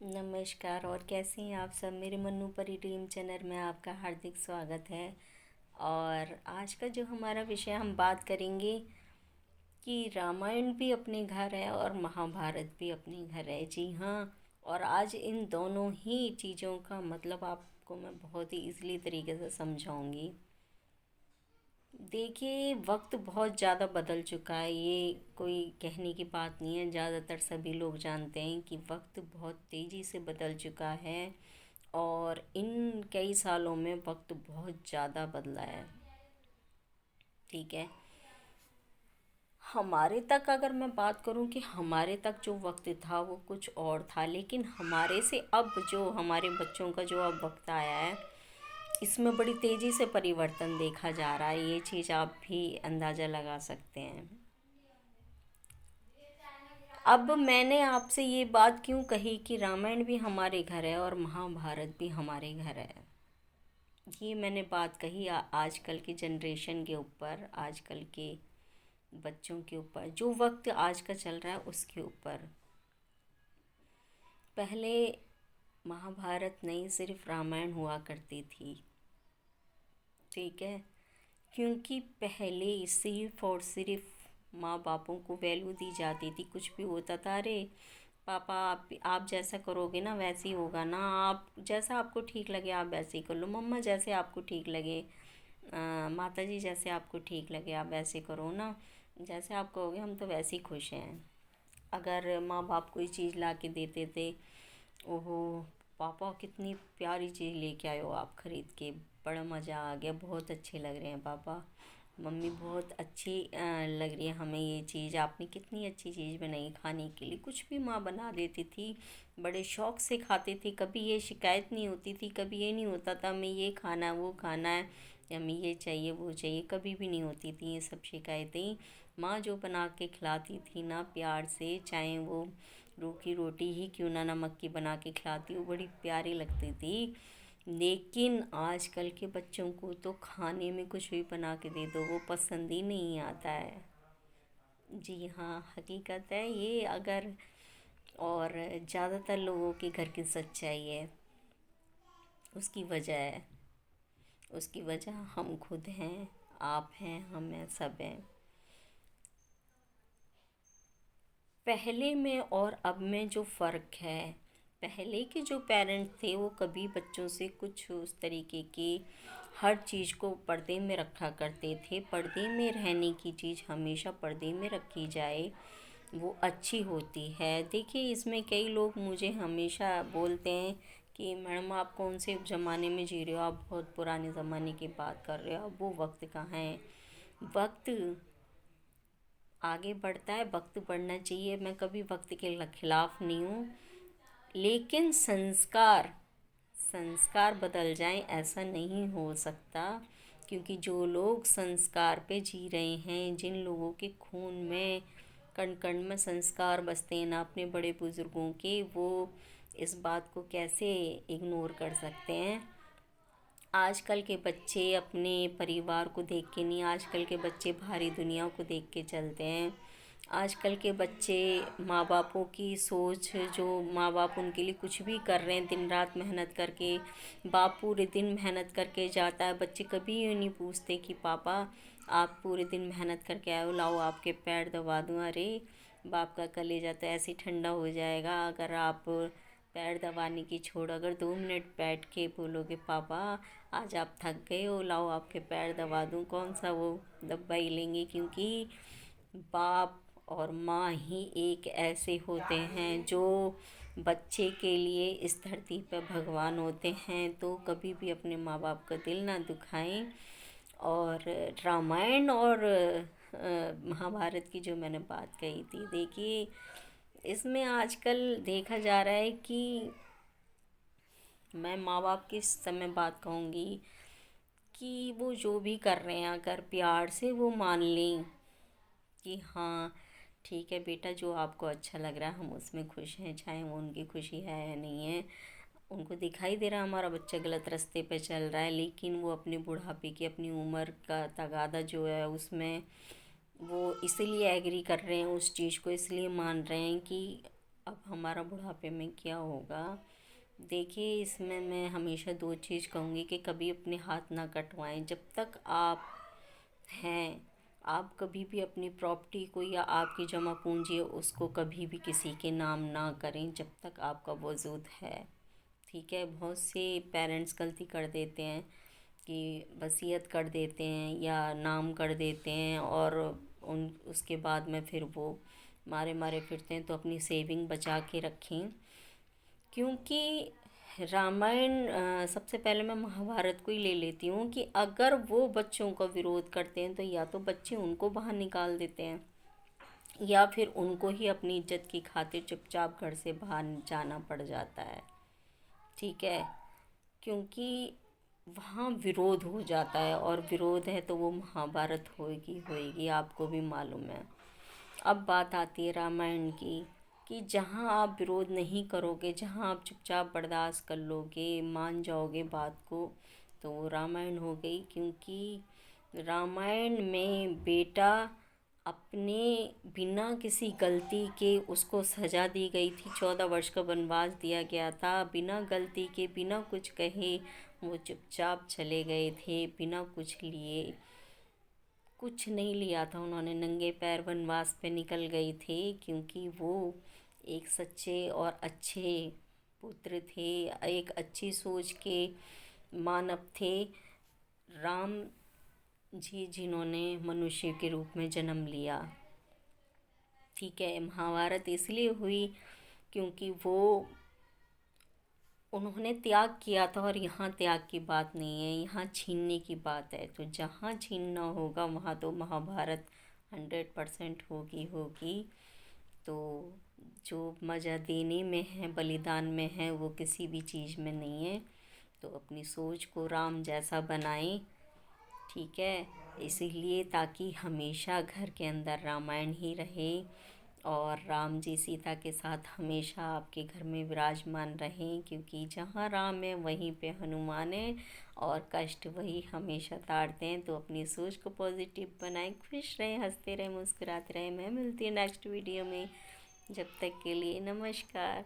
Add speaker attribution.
Speaker 1: नमस्कार। और कैसे हैं आप सब। मेरे मन्नू परी ड्रीम चैनल में आपका हार्दिक स्वागत है। और आज का जो हमारा विषय हम बात करेंगे कि रामायण भी अपने घर है और महाभारत भी अपने घर है। जी हाँ। और आज इन दोनों ही चीज़ों का मतलब आपको मैं बहुत ही इजीली तरीके से समझाऊंगी। देखिए, वक्त बहुत ज़्यादा बदल चुका है, ये कोई कहने की बात नहीं है। ज़्यादातर सभी लोग जानते हैं कि वक्त बहुत तेज़ी से बदल चुका है। और इन कई सालों में वक्त बहुत ज़्यादा बदला है। ठीक है। हमारे तक अगर मैं बात करूं कि हमारे तक जो वक्त था वो कुछ और था, लेकिन हमारे से अब जो हमारे बच्चों का जो अब वक्त आया है, इसमें बड़ी तेज़ी से परिवर्तन देखा जा रहा है। ये चीज़ आप भी अंदाज़ा लगा सकते हैं। अब मैंने आपसे ये बात क्यों कही कि रामायण भी हमारे घर है और महाभारत भी हमारे घर है। ये मैंने बात कही आजकल की जनरेशन के ऊपर, आजकल के बच्चों के ऊपर, जो वक्त आज का चल रहा है उसके ऊपर। पहले महाभारत नहीं, सिर्फ रामायण हुआ करती थी। ठीक है। क्योंकि पहले सिर्फ और सिर्फ माँ बापों को वैल्यू दी जाती थी। कुछ भी होता था, अरे पापा आप जैसा करोगे ना वैसे ही होगा ना, आप जैसा आपको ठीक लगे आप वैसे ही कर लो, मम्मा जैसे आपको ठीक लगे, माता जी जैसे आपको ठीक लगे आप वैसे करो ना, जैसे आप कहोगे हम तो वैसे ही खुश हैं। अगर माँ बाप कोई चीज़ ला के देते थे, ओहो पापा कितनी प्यारी चीज़ लेके आए हो आप खरीद के, बड़ा मज़ा आ गया, बहुत अच्छे लग रहे हैं पापा, मम्मी बहुत अच्छी लग रही है हमें ये चीज़, आपने कितनी अच्छी चीज़ बनाई खाने के लिए। कुछ भी माँ बना देती थी, बड़े शौक़ से खाते थे। कभी ये शिकायत नहीं होती थी, कभी ये नहीं होता था हमें ये खाना है वो खाना है, या हमें ये चाहिए वो चाहिए, कभी भी नहीं होती थी ये सब शिकायतें। माँ जो बना के खिलाती थी ना प्यार से, चाहे वो रूखी रोटी ही क्यों ना नमक की बना के खिलाती, वो बड़ी प्यारी लगती थी। लेकिन आजकल के बच्चों को तो खाने में कुछ भी बना के दे दो वो पसंद ही नहीं आता है। जी हाँ, हकीकत है ये। अगर और ज़्यादातर लोगों के घर की सच्चाई है। उसकी वजह है, उसकी वजह हम खुद हैं, आप हैं, हम हैं, सब हैं। पहले में और अब में जो फ़र्क है, पहले के जो पेरेंट्स थे वो कभी बच्चों से कुछ उस तरीके की हर चीज़ को पर्दे में रखा करते थे। पर्दे में रहने की चीज़ हमेशा पर्दे में रखी जाए, वो अच्छी होती है। देखिए, इसमें कई लोग मुझे हमेशा बोलते हैं कि मैडम आप कौन से ज़माने में जी रहे हो, आप बहुत पुराने ज़माने की बात कर रहे हो, अब वो वक्त कहाँ है। वक्त आगे बढ़ता है, वक्त बढ़ना चाहिए, मैं कभी वक्त के खिलाफ नहीं हूँ। लेकिन संस्कार संस्कार बदल जाएं ऐसा नहीं हो सकता। क्योंकि जो लोग संस्कार पे जी रहे हैं, जिन लोगों के खून में कण कण में संस्कार बसते हैं ना अपने बड़े बुज़ुर्गों के, वो इस बात को कैसे इग्नोर कर सकते हैं। आजकल के बच्चे अपने परिवार को देख के नहीं, आजकल के बच्चे बाहरी दुनिया को देख के चलते हैं। आजकल के बच्चे माँ बापों की सोच, जो माँ बाप उनके लिए कुछ भी कर रहे हैं दिन रात मेहनत करके, बाप पूरे दिन मेहनत करके जाता है, बच्चे कभी ये नहीं पूछते कि पापा आप पूरे दिन मेहनत करके आए हो, लाओ आपके पैर दबा दूँ। अरे बाप का कलेजा तो ऐसे ही ठंडा हो जाएगा अगर आप पैर दबाने की छोड़ अगर 2 मिनट बैठ के बोलोगे पापा आज आप थक गए हो, लाओ आपके पैर दबा दूँ, कौन सा वो दबा ही लेंगे। क्योंकि बाप और माँ ही एक ऐसे होते हैं जो बच्चे के लिए इस धरती पर भगवान होते हैं। तो कभी भी अपने माँ बाप का दिल ना दुखाएं। और रामायण और महाभारत की जो मैंने बात कही थी, देखिए इसमें आजकल देखा जा रहा है कि मैं माँ बाप की इस समय बात कहूँगी कि वो जो भी कर रहे हैं अगर प्यार से वो मान लें कि हाँ ठीक है बेटा, जो आपको अच्छा लग रहा है हम उसमें खुश हैं, चाहे वो उनकी खुशी है या नहीं है। उनको दिखाई दे रहा है हमारा बच्चा गलत रास्ते पे चल रहा है, लेकिन वो अपने बुढ़ापे की अपनी उम्र का तगादा जो है उसमें वो इसीलिए एग्री कर रहे हैं, उस चीज़ को इसलिए मान रहे हैं कि अब हमारा बुढ़ापे में क्या होगा। देखिए, इसमें मैं हमेशा दो चीज़ कहूँगी कि कभी अपने हाथ ना कटवाएं। जब तक आप हैं, आप कभी भी अपनी प्रॉपर्टी को या आपकी जमा पूंजी है उसको कभी भी किसी के नाम ना करें जब तक आपका वजूद है। ठीक है, बहुत से पेरेंट्स गलती कर देते हैं कि वसीयत कर देते हैं या नाम कर देते हैं और उन उसके बाद में फिर वो मारे मारे फिरते हैं। तो अपनी सेविंग बचा के रखें, क्योंकि रामायण सबसे पहले मैं महाभारत को ही ले लेती हूँ कि अगर वो बच्चों का विरोध करते हैं तो या तो बच्चे उनको बाहर निकाल देते हैं या फिर उनको ही अपनी इज्जत की खातिर चुपचाप घर से बाहर जाना पड़ जाता है। ठीक है, क्योंकि वहाँ विरोध हो जाता है और विरोध है तो वो महाभारत होएगी होएगी, आपको भी मालूम है। अब बात आती है रामायण की कि जहाँ आप विरोध नहीं करोगे, जहाँ आप चुपचाप बर्दाश्त कर लोगे, मान जाओगे बात को, तो वो रामायण हो गई। क्योंकि रामायण में बेटा अपने बिना किसी गलती के उसको सज़ा दी गई थी, 14 वर्ष का वनवास दिया गया था, बिना गलती के बिना कुछ कहे वो चुपचाप चले गए थे, बिना कुछ लिए, कुछ नहीं लिया था उन्होंने, नंगे पैर वनवास पे निकल गए थे। क्योंकि वो एक सच्चे और अच्छे पुत्र थे, एक अच्छी सोच के मानव थे, राम जी जिन्होंने मनुष्य के रूप में जन्म लिया। ठीक है, महाभारत इसलिए हुई क्योंकि वो उन्होंने त्याग किया था और यहाँ त्याग की बात नहीं है, यहाँ छीनने की बात है। तो जहाँ छीनना होगा वहाँ तो महाभारत 100% होगी होगी। तो जो मज़ा देने में है, बलिदान में है, वो किसी भी चीज़ में नहीं है। तो अपनी सोच को राम जैसा बनाएं। ठीक है, इसीलिए ताकि हमेशा घर के अंदर रामायण ही रहे और राम जी सीता के साथ हमेशा आपके घर में विराजमान रहें। क्योंकि जहाँ राम है वहीं पे हनुमान है और कष्ट वही हमेशा ताड़ते हैं। तो अपनी सोच को पॉजिटिव बनाएं, खुश रहें, हंसते रहें, मुस्कुराते रहें। मैं मिलती हूँ नेक्स्ट वीडियो में, जब तक के लिए नमस्कार।